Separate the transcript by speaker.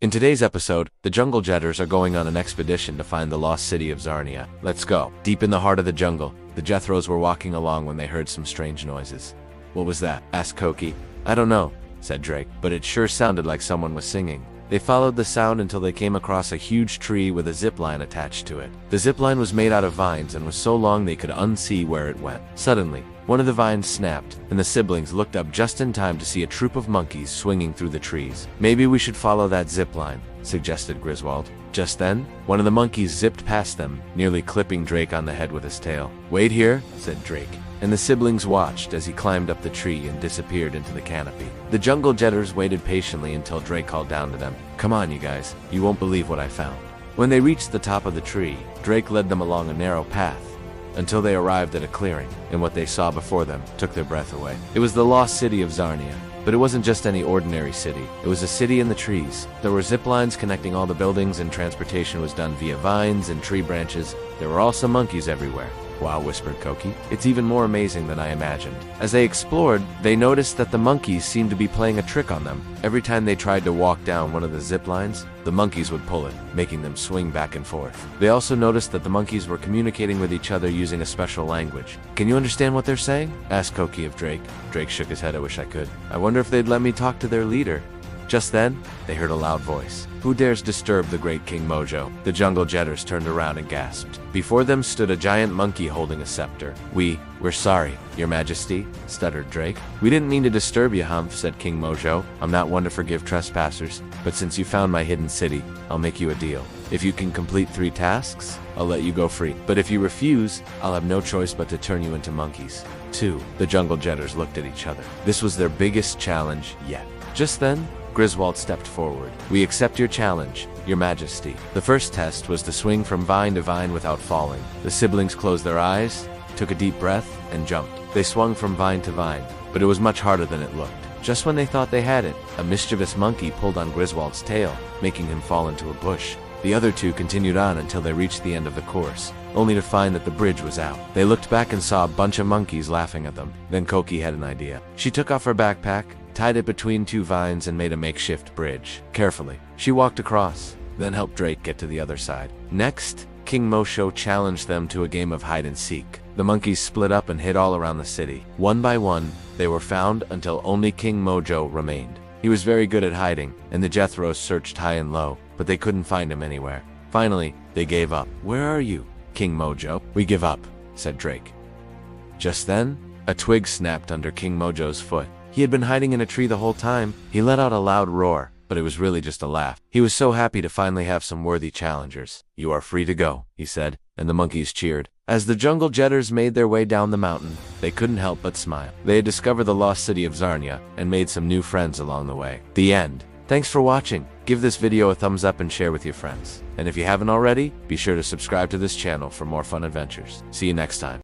Speaker 1: In today's episode, the Jungle Jetters are going on an expedition to find the Lost City of Zarnia. Let's go. Deep in the heart of the jungle, the Jethros were walking along when they heard some strange noises. "What was that?" asked Koki. "I don't know," said Drake, "but it sure sounded like someone was singing." They followed the sound until they came across a huge tree with a zip line attached to it. The zip line was made out of vines and was so long they could unsee where it went. Suddenly, one of the vines snapped, and the siblings looked up just in time to see a troop of monkeys swinging through the trees. "Maybe we should follow that zip line," suggested Grizwald. Just then, one of the monkeys zipped past them, nearly clipping Drake on the head with his tail. "Wait here," said Drake, and the siblings watched as he climbed up the tree and disappeared into the canopy. The Jungle Jetters waited patiently until Drake called down to them, "Come on, you guys, you won't believe what I found." When they reached the top of the tree, Drake led them along a narrow path until they arrived at a clearing, and what they saw before them took their breath away. It was the Lost City of Zarnia. But it wasn't just any ordinary city. It was a city in the trees. There were zip lines connecting all the buildings, and transportation was done via vines and tree branches. There were also monkeys everywhere. "Wow," whispered Koki. "It's even more amazing than I imagined." As they explored, they noticed that the monkeys seemed to be playing a trick on them. Every time they tried to walk down one of the zip lines, the monkeys would pull it, making them swing back and forth. They also noticed that the monkeys were communicating with each other using a special language. "Can you understand what they're saying?" asked Koki of Drake. Drake shook his head. "I wish I could. I wonder if they'd let me talk to their leader." Just then, they heard a loud voice. "Who dares disturb the great King Mojo?" The Jungle Jetters turned around and gasped. Before them stood a giant monkey holding a scepter. We're sorry, Your Majesty," stuttered Drake. "We didn't mean to disturb you, Humph," said King Mojo. "I'm not one to forgive trespassers, but since you found my hidden city, I'll make you a deal. If you can complete 3 tasks, I'll let you go free. But if you refuse, I'll have no choice but to turn you into monkeys." 2. The Jungle Jetters looked at each other. This was their biggest challenge yet. Just then, Grizwald stepped forward. "We accept your challenge, Your Majesty." The first test was to swing from vine to vine without falling. The siblings closed their eyes, took a deep breath, and jumped. They swung from vine to vine, but it was much harder than it looked. Just when they thought they had it, a mischievous monkey pulled on Grizwald's tail, making him fall into a bush. The other 2 continued on until they reached the end of the course, only to find that the bridge was out. They looked back and saw a bunch of monkeys laughing at them. Then Koki had an idea. She took off her backpack, tied it between 2 vines, and made a makeshift bridge. Carefully, she walked across, then helped Drake get to the other side. Next, King Mojo challenged them to a game of hide and seek. The monkeys split up and hid all around the city. One by one, they were found until only King Mojo remained. He was very good at hiding, and the Jethros searched high and low, but they couldn't find him anywhere. Finally, they gave up. "Where are you, King Mojo?" "We give up," said Drake. Just then, a twig snapped under King Mojo's foot. He had been hiding in a tree the whole time. He let out a loud roar, but it was really just a laugh. He was so happy to finally have some worthy challengers. "You are free to go," he said, and the monkeys cheered. As the Jungle Jetters made their way down the mountain, they couldn't help but smile. They had discovered the Lost City of Zarnia and made some new friends along the way. The end. Thanks for watching. Give this video a thumbs up and share with your friends. And if you haven't already, be sure to subscribe to this channel for more fun adventures. See you next time.